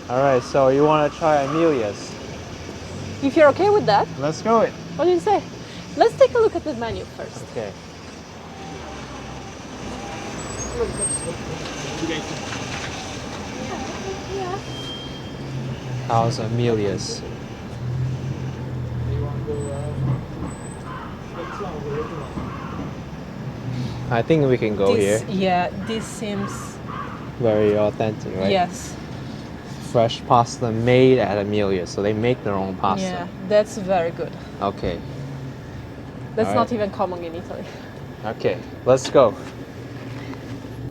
All right, so you want to try Amelia's? If you're okay with that, Let's go it. what do you say? Let's take a look at the menu first. Okay. Yeah. How's Amelia's? I think we can go here. Yeah, this seems... Very authentic, right? Yes. Fresh pasta made at Amelia's, so they make their own pasta. Yeah, that's very good. Okay. That's All not right. even common in Italy. Okay, let's go.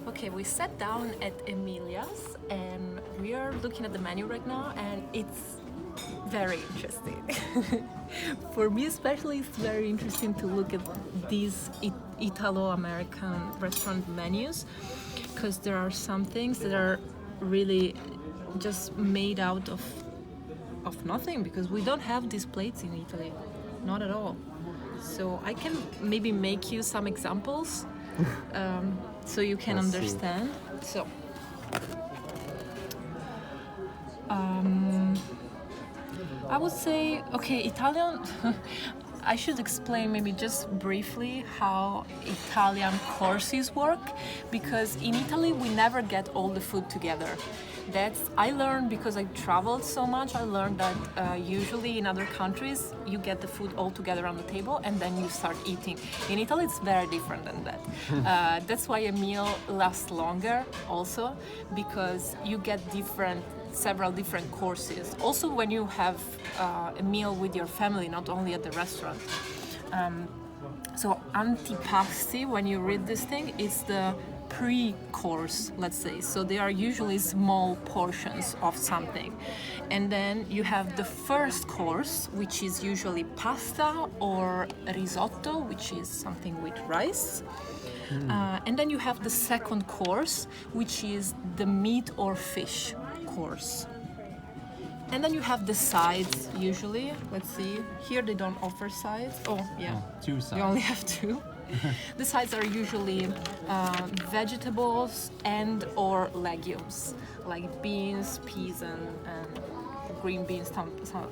Okay, we sat down at Emilia's and we are looking at the menu right now, and it's very interesting. For me especially, it's very interesting to look at these Italo-American restaurant menus, because there are some things that are really just made out of nothing, because we don't have these plates in Italy, not at all. So I can maybe make you some examples so you can Let's see. understand. So I would say, okay, Italian. I should explain maybe just briefly how Italian courses work, because in Italy we never get all the food together. I learned because I traveled so much. I learned that usually in other countries you get the food all together on the table and then you start eating. In Italy it's very different than that. That's why a meal lasts longer also, because you get several different courses. Also when you have a meal with your family, not only at the restaurant. So antipasti, when you read this thing, is the pre-course, let's say. So they are usually small portions of something. And then you have the first course, which is usually pasta or risotto, which is something with rice. And then you have the second course, which is the meat or fish course. And then you have the sides usually. Let's see. Here they don't offer sides. Oh, yeah. Two sides. You only have two. The sides are usually vegetables and or legumes, like beans, peas, and green beans,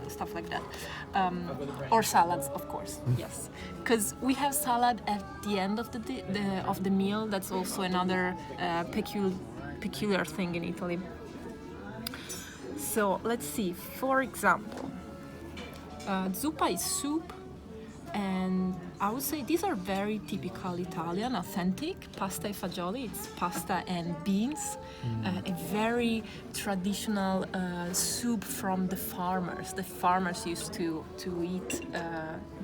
stuff like that. Or salads, of course. Yes, because we have salad at the end of the meal. That's also another peculiar thing in Italy. So let's see. For example, zuppa is soup. And I would say these are very typical Italian, authentic. Pasta e fagioli, it's pasta and beans. A very traditional soup from the farmers. The farmers used to eat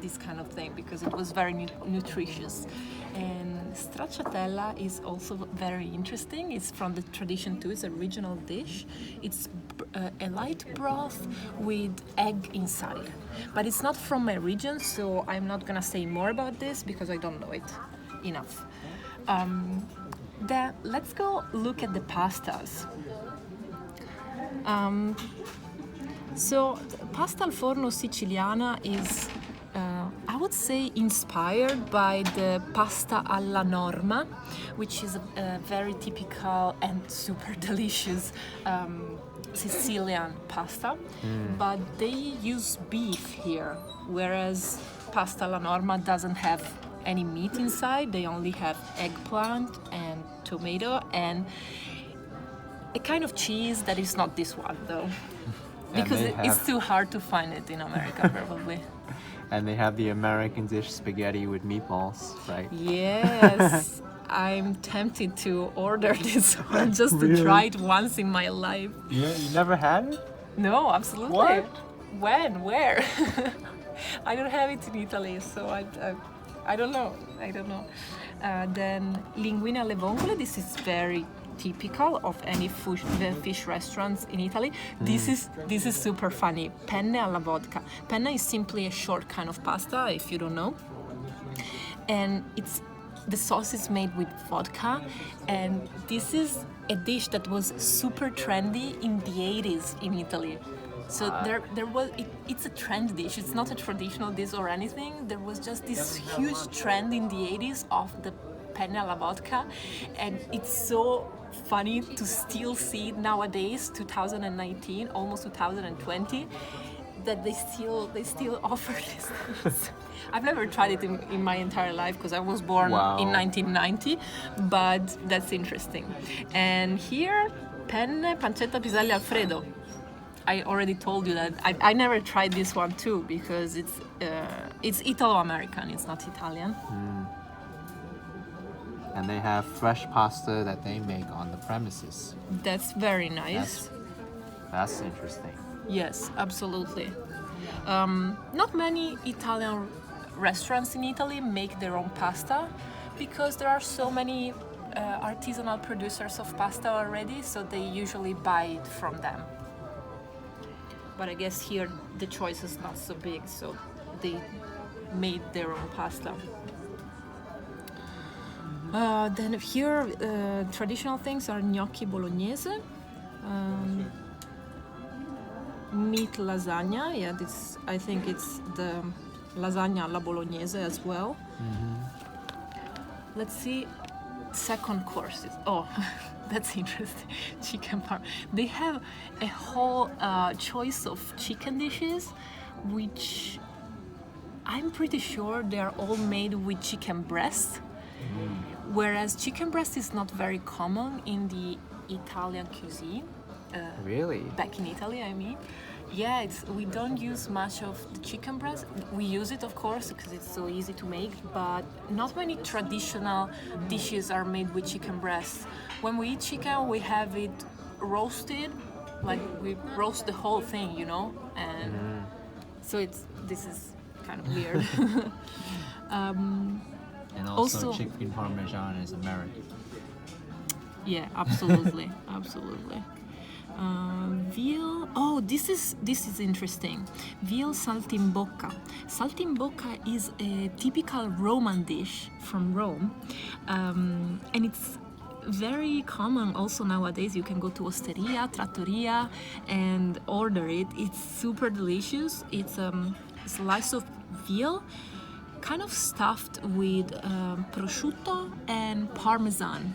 this kind of thing because it was very nutritious. And stracciatella is also very interesting. It's from the tradition too. It's a regional dish. It's a light broth with egg inside. But it's not from my region, so I'm not gonna say more about this because I don't know it enough. Let's go look at the pastas. So pasta al forno Siciliana is, I would say, inspired by the pasta alla norma, which is a very typical and super delicious Sicilian pasta, but they use beef here, whereas pasta alla norma doesn't have any meat inside. They only have eggplant and tomato and a kind of cheese that is not this one though, because it's too hard to find it in America probably. And they have the American dish spaghetti with meatballs, right? Yes. I'm tempted to order this one just to try it once in my life. Yeah, you never had it? No, absolutely. What? When? Where? I don't have it in Italy, so I don't know. Then linguine alle vongole. This is very typical of any fish restaurants in Italy. This is super funny. Penne alla vodka. Penne is simply a short kind of pasta, if you don't know, and the sauce is made with vodka, and this is a dish that was super trendy in the 80s in Italy. So it's a trend dish. It's not a traditional dish or anything. There was just this huge trend in the 80s of the penne alla vodka, and it's so funny to still see nowadays, 2019, almost 2020, that they still offer these things. I've never tried it in my entire life because I was born in 1990, but that's interesting. And here, penne, pancetta, piselli, Alfredo. I already told you that I never tried this one too because it's Italo-American, it's not Italian. And they have fresh pasta that they make on the premises. That's very nice. That's interesting. Yes, absolutely. Not many Italian restaurants in Italy make their own pasta because there are so many artisanal producers of pasta already, so they usually buy it from them. But I guess here the choice is not so big, so they made their own pasta. Then here, traditional things are gnocchi bolognese, meat lasagna. Yeah, this I think it's the lasagna alla bolognese as well. Let's see, second courses. Oh, that's interesting. Chicken parm. They have a whole choice of chicken dishes, which I'm pretty sure they are all made with chicken breast. Whereas chicken breast is not very common in the Italian cuisine. Really? Back in Italy, I mean. Yeah, we don't use much of the chicken breast. We use it, of course, because it's so easy to make, but not many traditional dishes are made with chicken breast. When we eat chicken, we have it roasted, like we roast the whole thing, you know? And so this is kind of weird. And also chicken parmesan is American. Yeah, absolutely, absolutely. Veal. Oh, this is interesting. Veal saltimbocca. Saltimbocca is a typical Roman dish from Rome, and it's very common also nowadays. You can go to osteria, trattoria, and order it. It's super delicious. It's a slice of veal, kind of stuffed with prosciutto and parmesan,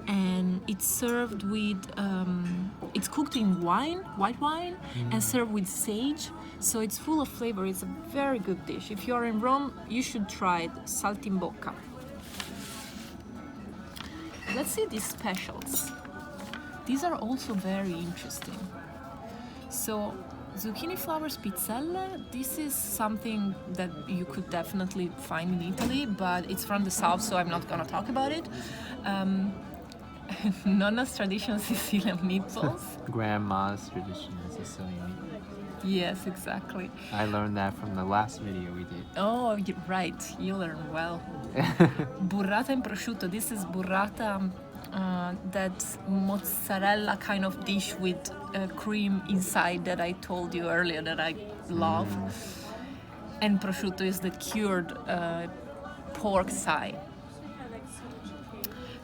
and it's served with it's cooked in white wine, and served with sage, so it's full of flavor. It's a very good dish. If you're in Rome, you should try it, saltimbocca. Let's see these specials. These are also very interesting. So zucchini flower spitzelle, this is something that you could definitely find in Italy, but it's from the south, so I'm not gonna talk about it. Nonna's traditional Sicilian meatballs. Grandma's traditional Sicilian meatballs. Yes, exactly. I learned that from the last video we did. Oh, right, you learn well. Burrata and prosciutto. This is burrata, that mozzarella kind of dish with cream inside that I told you earlier that I love. And prosciutto is the cured pork side.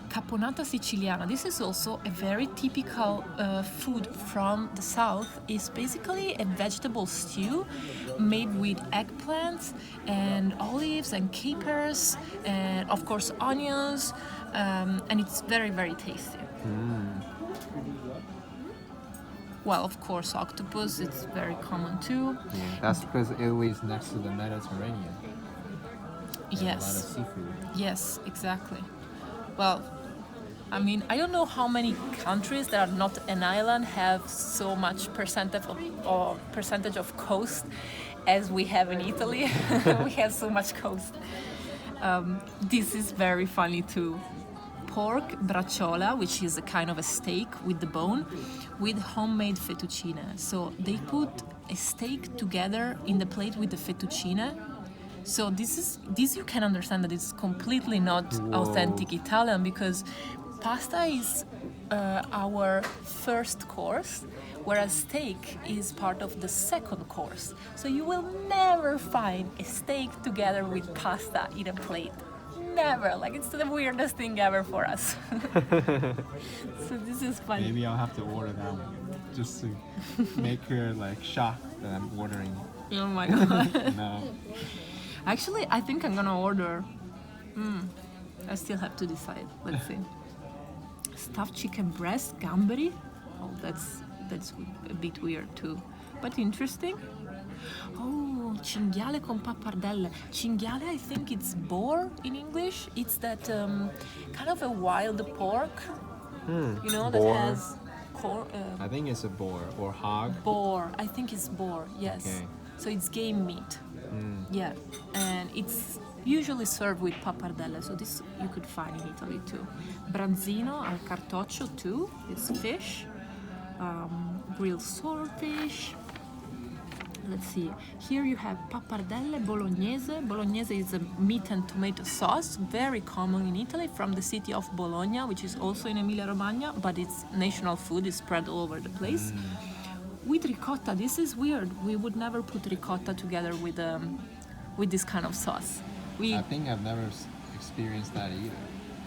Caponata Siciliana. This is also a very typical food from the south. It's basically a vegetable stew made with eggplants and olives and capers and of course onions, and it's very, very tasty. Well, of course, octopus, it's very common too. Yeah, that's because Italy's next to the Mediterranean. Yes. A lot of seafood. Yes, exactly. Well, I mean, I don't know how many countries that are not an island have so much percentage of coast as we have in Italy. We have so much coast. This is very funny too. Pork bracciola, which is a kind of a steak with the bone, with homemade fettuccine. So they put a steak together in the plate with the fettuccine. So this you can understand that it's completely not authentic Italian, because pasta is our first course, whereas steak is part of the second course. So you will never find a steak together with pasta in a plate. Never. Like, it's the weirdest thing ever for us. So this is funny. Maybe I'll have to order that one just to make her like shocked that I'm ordering it. Oh my god. No. Actually, I think I'm gonna order. I still have to decide. Let's see. stuffed chicken breast, gamberi. Oh, that's a bit weird too, but interesting. Oh, cinghiale con pappardelle. Cinghiale, I think it's boar in English. It's that kind of a wild pork, you know, that boar. has I think it's a boar or hog. boar. I think it's boar. Yes. Okay. So it's game meat. Yeah, and it's usually served with pappardelle. So this you could find in Italy too. Branzino al cartoccio too. It's fish. Grilled saltfish. Let's see. Here you have pappardelle bolognese. Bolognese is a meat and tomato sauce, very common in Italy, from the city of Bologna, which is also in Emilia-Romagna, but it's national food. It's spread all over the place. With ricotta, this is weird. We would never put ricotta together with this kind of sauce. I think I've never experienced that either.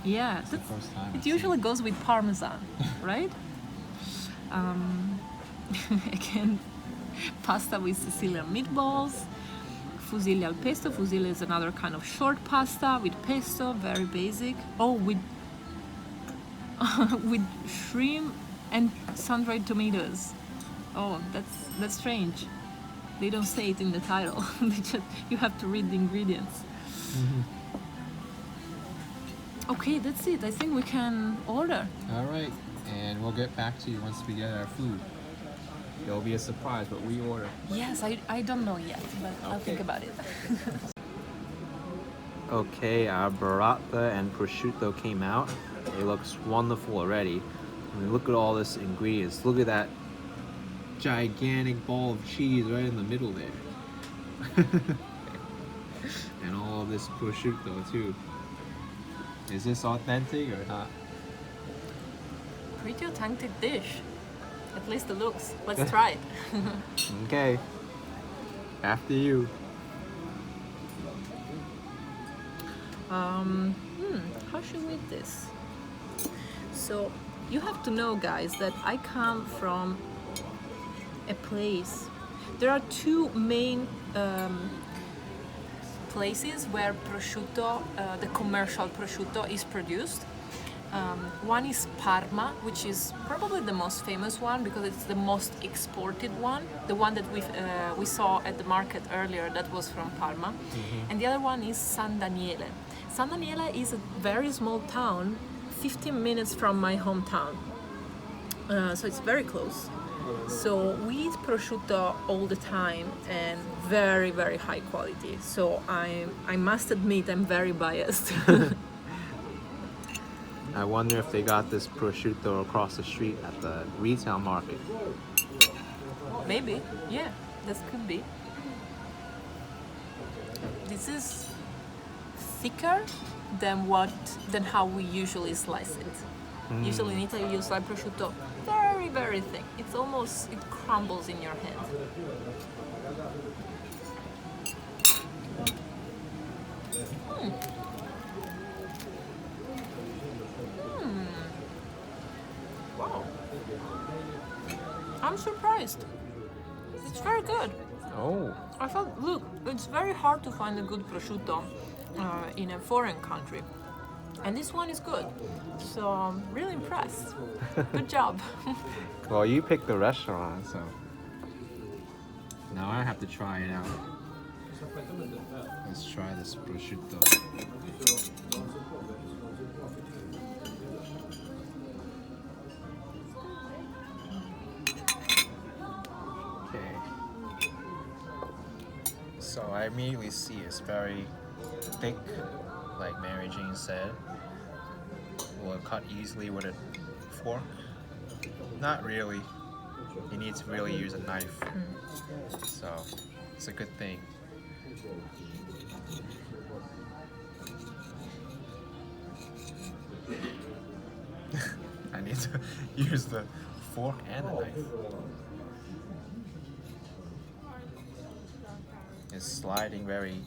Yeah, It's the first time. it usually goes with parmesan, right? Again, pasta with Sicilian meatballs, fusilli al pesto. Fusilli is another kind of short pasta with pesto, very basic. Oh, with with shrimp and sun-dried tomatoes. Oh, that's strange. They don't say it in the title. You have to read the ingredients. Okay, that's it. I think we can order. All right, and we'll get back to you once we get our food. It'll be a surprise what we order. Yes, I don't know yet, but I'll think about it. Okay, our burrata and prosciutto came out. It looks wonderful already. I mean, look at all this ingredients. Look at that Gigantic ball of cheese right in the middle there. And all of this prosciutto too. Is this authentic or not? Pretty authentic dish. At least it looks. Let's try it. Okay. After you. How should we eat this? So you have to know, guys, that I come from a place. There are two main places where prosciutto, the commercial prosciutto, is produced. One is Parma, which is probably the most famous one because it's the most exported one. The one that we saw at the market earlier, that was from Parma. And the other one is San Daniele. San Daniele is a very small town, 15 minutes from my hometown. So it's very close. So we eat prosciutto all the time and very, very high quality. So I must admit I'm very biased. I wonder if they got this prosciutto across the street at the retail market. Maybe, yeah, this could be. This is thicker than how we usually slice it. Usually in Italy you slice prosciutto very, very thick. It crumbles in your hand. Wow. I'm surprised. It's very good. Oh. I felt, look, it's very hard to find a good prosciutto in a foreign country. And this one is good. So I'm really impressed. Good job. Well, you picked the restaurant, so now I have to try it out. Let's try this prosciutto. Okay. So I immediately see it's very thick, like Mary Jane said. Will it cut easily with a fork? Not really. You need to really use a knife. So it's a good thing. I need to use the fork and the knife. It's sliding very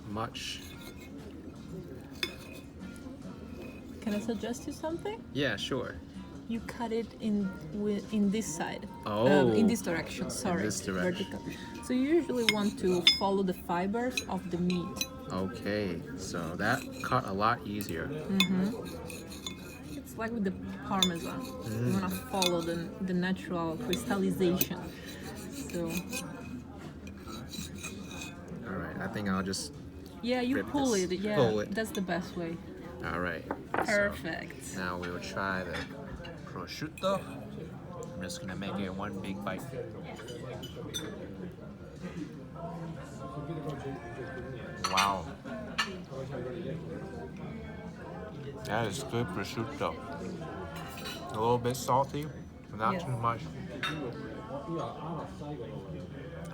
much. Can I suggest you something? Yeah, sure. You cut it in this side. Oh. In this direction, sorry. this direction. Vertical. So you usually want to follow the fibers of the meat. Okay, so that cut a lot easier. It's like with the Parmesan. You want to follow the natural crystallization. So, All right, I think I'll just. yeah, you Rip pull this. it. Yeah, Pull it. that's the best way. All right. Perfect. So now we will try the prosciutto. I'm just gonna make it one big bite. Wow. That is good prosciutto. A little bit salty, but not Yeah. too much.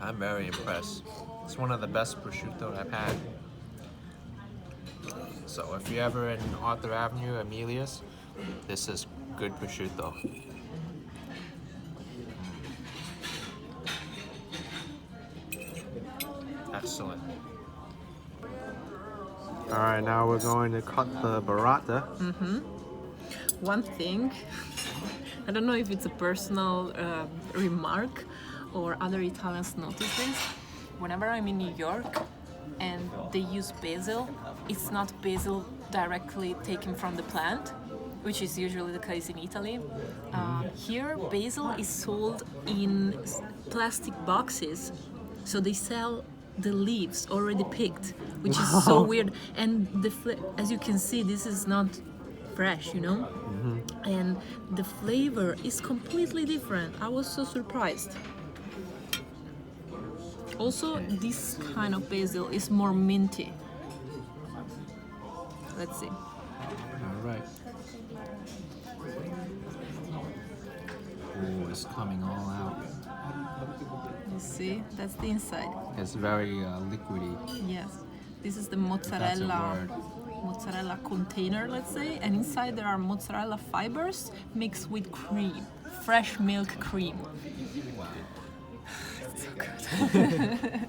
I'm very impressed. It's one of the best prosciutto I've had. So if you're ever in Arthur Avenue, Amelia's, this is good prosciutto. Excellent. All right, now we're going to cut the burrata. One thing, I don't know if it's a personal remark or other Italians notice this. Whenever I'm in New York and they use basil, it's not basil directly taken from the plant, which is usually the case in Italy. Here, basil is sold in plastic boxes, so they sell the leaves already picked, which is so weird. And as you can see, this is not fresh, you know? And the flavor is completely different. I was so surprised. Also, this kind of basil is more minty. Let's see. All right. Oh, it's coming all out. You see, that's the inside. It's very liquidy. Yes, this is the That's a mozzarella word. container, let's say, and inside there are mozzarella fibers mixed with cream, fresh milk cream. It's so good.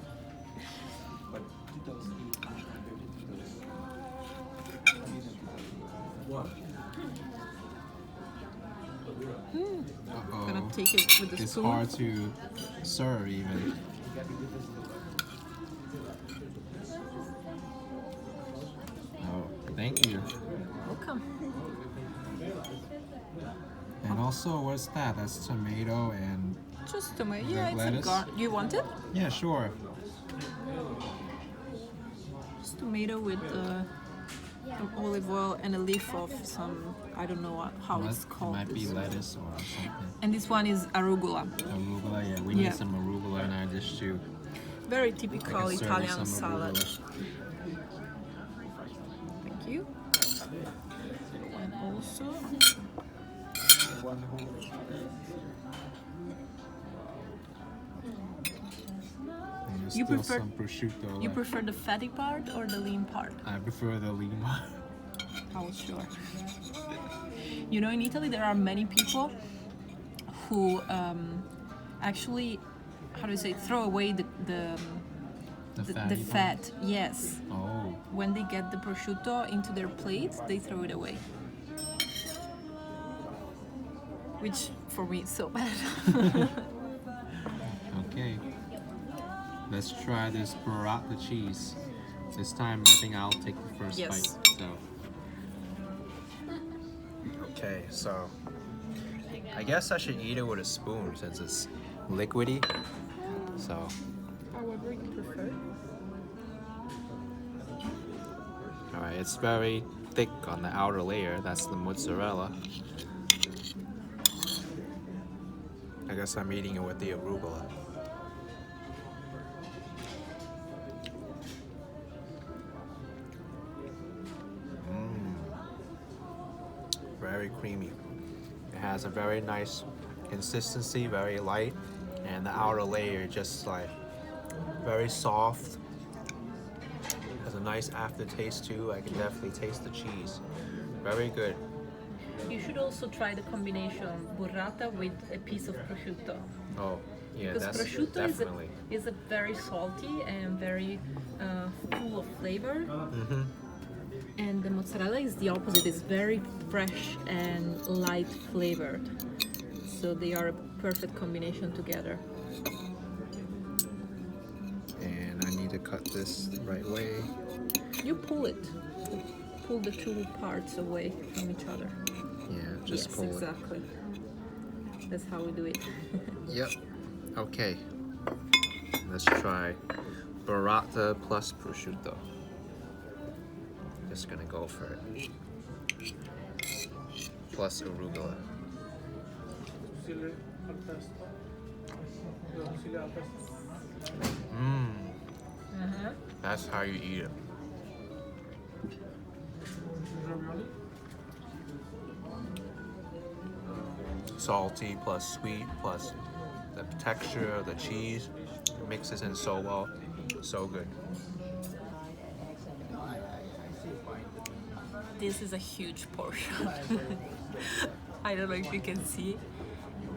Gonna Uh-oh. take it with a It's spoon. hard to serve even. Oh, thank you. Welcome. And also, what's that? That's tomato and Just tomato. Yeah, it's lettuce? You want it? yeah, sure. Just tomato with some olive oil and a leaf of some, I don't know how it's It called. might be this. lettuce or something. And this one is arugula. Arugula, yeah. We Yeah. need some arugula in our dish too. Very I typical can serve with Italian some salad. arugula. Thank you. And also, And there's You still prefer- some prosciutto. you prefer the fatty part or the lean part? I prefer the lean one. I was sure. You know, in Italy there are many people who actually, how do you say, throw away the The the fatty fat. Yes. Oh, When they get the prosciutto into their plate, they throw it away. Which for me is so bad. okay. Let's try this burrata cheese. This time I think I'll take the first Yes. bite. So. Okay, so I guess I should eat it with a spoon since it's liquidy. So However you prefer. alright, it's very thick on the outer layer. That's the mozzarella. I guess I'm eating it with the arugula. Very creamy. It has a very nice consistency, very light, and the outer layer just like very soft. Has a nice aftertaste too. I can definitely taste the cheese. Very good. You should also try the combination burrata with a piece of prosciutto. Oh, yeah, Because that's prosciutto definitely. is a very salty and very full of flavor. Mm-hmm. And the mozzarella is the opposite. It's very fresh and light flavored. So they are a perfect combination together. And I need to cut this the right way. You pull it. Pull the two parts away from each other. Yeah. Just yes, pull exactly. That's how we do it. it. Yep. Okay. Let's try burrata plus prosciutto. Just gonna go for it. Plus arugula. Mmm. That's how you eat it. Salty plus sweet plus the texture of the cheese. It mixes in so well. So good. This is a huge portion. I don't know if you can see.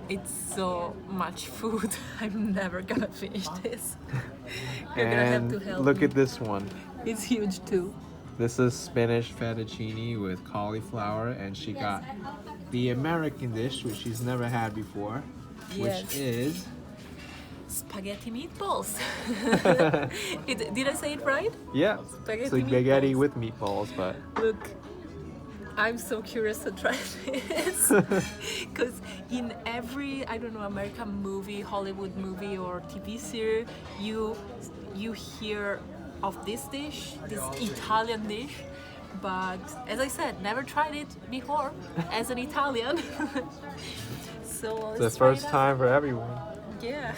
It's so much food. I'm never gonna finish this. You're gonna have to help look me. at this one. It's huge too. This is spinach fettuccine with cauliflower, and she got the American dish, which she's never had before, Yes. which is Spaghetti meatballs. Did I say it right? yeah, Spaghetti spaghetti meatballs. with meatballs, but Look, I'm so curious to try this because in every, I don't know, American movie, Hollywood movie, or TV series, you hear of this dish, this Italian dish. But as I said, never tried it before as an Italian. So it's the let's try first it out. time for everyone. Yeah.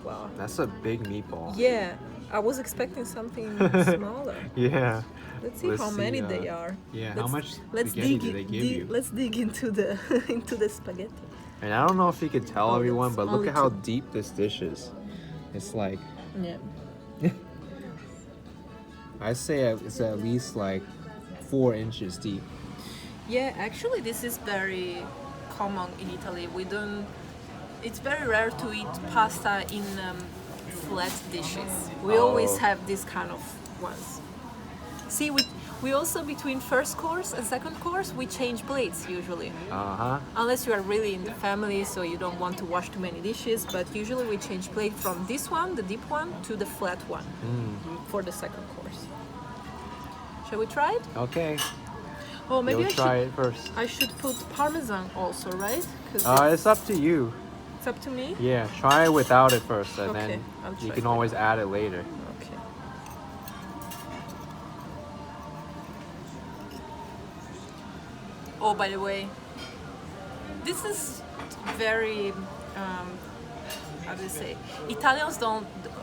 Wow. That's a big meatball. Yeah, I was expecting something smaller. Yeah. Let's see Let's how many see, they are. yeah, how much Let's spaghetti dig, do they give you? Let's dig into the into the spaghetti. And I don't know if you could tell Oh, everyone, that's but look only at how two. deep this dish is. It's like, Yeah. I say it's at least like 4 inches deep. Yeah, actually, this is very common in Italy. We don't. It's very rare to eat pasta in flat dishes. We always Oh. have this kind of ones. See, we also between first course and second course we change plates usually. Uh-huh. Unless you are really in the family, so you don't want to wash too many dishes. But usually we change plate from this one, the deep one, to the flat one for the second course. Shall we try it? Okay. Oh, maybe You'll try it first. I should put parmesan also, right? 'Cause It's up to you. it's up to me. Yeah, try it without it first, and Okay, then I'll you try can it. always add it later. Okay. Oh, by the way, this is very how do you say? Italians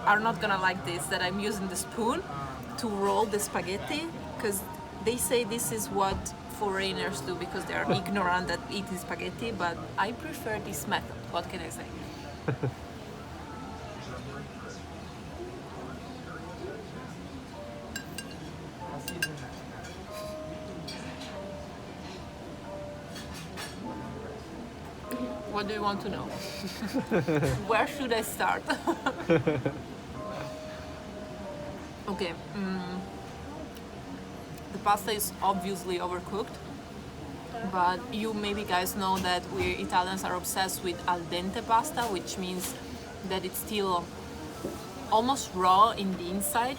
are not gonna like this that I'm using the spoon to roll the spaghetti because they say this is what foreigners do because they are ignorant at eating spaghetti. But I prefer this method. What can I say? What do you want to know? Where should I start? Okay. The pasta is obviously overcooked, but you maybe guys know that we Italians are obsessed with al dente pasta, which means that it's still almost raw in the inside,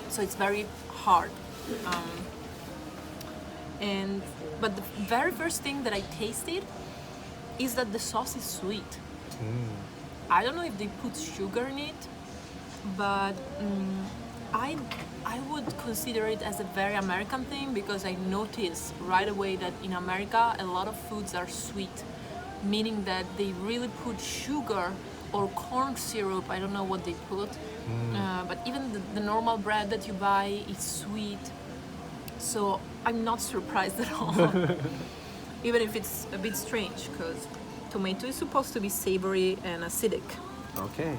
so it's very hard. But the very first thing that I tasted is that the sauce is sweet. I don't know if they put sugar in it, but I would consider it as a very American thing because I noticed right away that in America a lot of foods are sweet, meaning that they really put sugar or corn syrup. I don't know what they put, but even the normal bread that you buy is sweet. So I'm not surprised at all. Even if it's a bit strange, because tomato is supposed to be savory and acidic. Okay.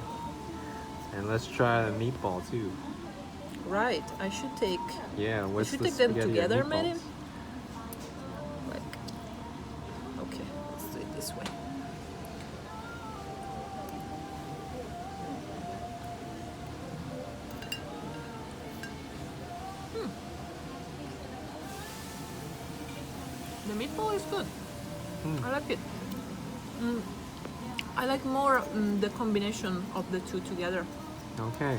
And let's try the meatball too. Right, I should take. Yeah, I what's should the take them spaghetti or together, meatballs? maybe. Like, okay, let's do it this way. The meatball is good. I like it. I like more the combination of the two together. Okay.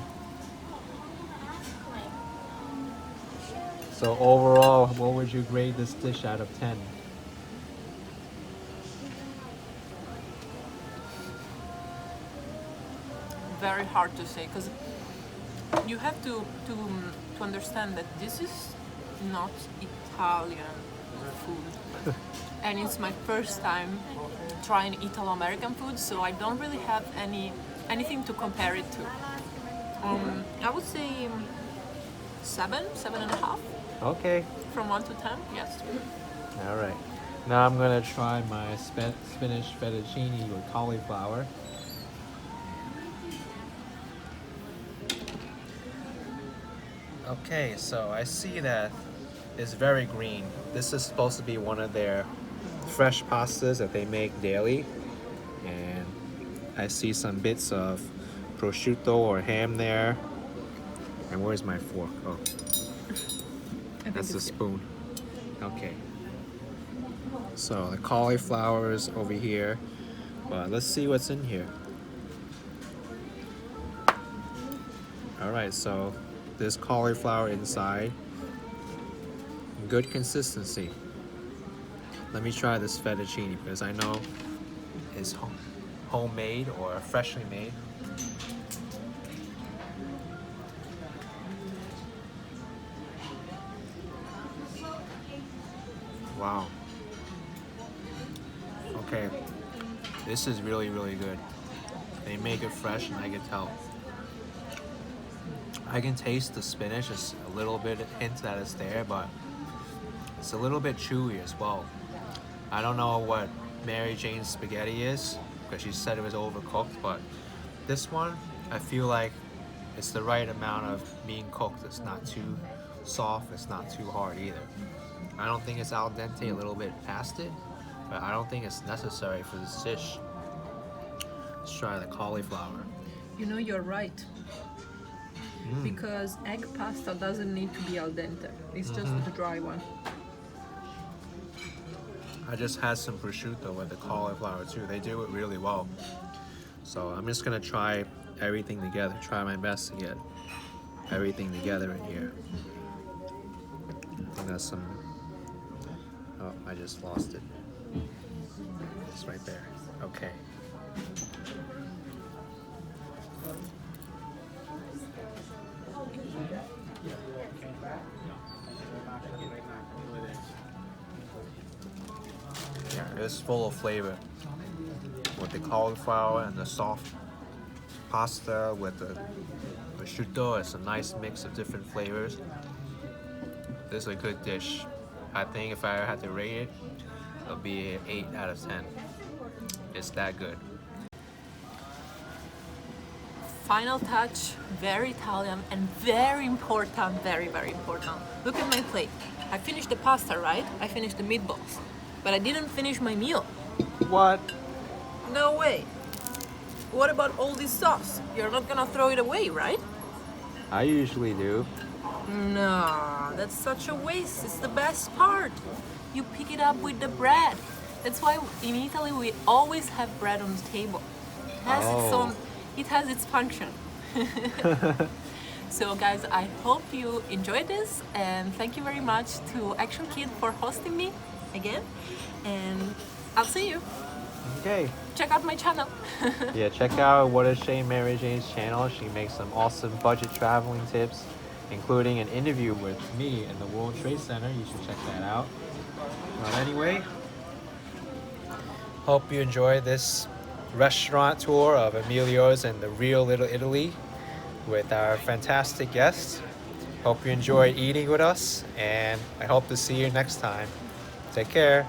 So overall, what would you grade this dish out of 10? Very hard to say because you have to understand that this is not Italian food, and it's my first time trying Italo-American food, so I don't really have anything to compare it to. I would say 7.5 Okay. from 1 to 10. Yes. All right. Now I'm gonna try my spinach fettuccine with cauliflower. Okay, so I see that it's very green. This is supposed to be one of their fresh pastas that they make daily. And I see some bits of prosciutto or ham there. And where's my fork? Oh, that's the spoon. Okay. So the cauliflower is over here. But let's see what's in here. Alright, so this cauliflower inside. Good consistency. Let me try this fettuccine because I know it's homemade or freshly made. Wow. Okay. This is really, really good. They make it fresh and I can tell. I can taste the spinach. It's a little bit hint that it's there, but it's a little bit chewy as well. I don't know what Mary Jane's spaghetti is because she said it was overcooked, but this one, I feel like it's the right amount of being cooked. It's not too soft, it's not too hard either. I don't think it's al dente, a little bit past it, but I don't think it's necessary for this dish. Let's try the cauliflower. You know, you're right. Because egg pasta doesn't need to be al dente. It's just the dry one. I just had some prosciutto with the cauliflower too. They do it really well. So I'm just gonna try everything together. Try my best to get everything together in here. I got some. Oh, I just lost it. It's right there. Okay. Yeah, it's full of flavor with the cauliflower and the soft pasta with the prosciutto. It's a nice mix of different flavors. This is a good dish. I think if I had to rate it, it'll be an 8 out of 10. It's that good. Final touch, very Italian and very important, very, very important. Look at my plate. I finished the pasta, right? I finished the meatballs, but I didn't finish my meal. What? No way. What about all this sauce? You're not gonna throw it away, right? I usually do. No, that's such a waste. It's the best part. You pick it up with the bread. That's why in Italy we always have bread on the table. It has its function. So guys, I hope you enjoyed this, and thank you very much to Action Kid for hosting me again, and I'll see you. Okay. Check out my channel. Yeah, check out What Is Shane Mary Jane's channel. She makes some awesome budget traveling tips, including an interview with me in the World Trade Center. You should check that out. Well, anyway, Hope you enjoyed this restaurant tour of Emilio's and the Real Little Italy with our fantastic guests. Hope you enjoyed eating with us, and I hope to see you next time. Take care.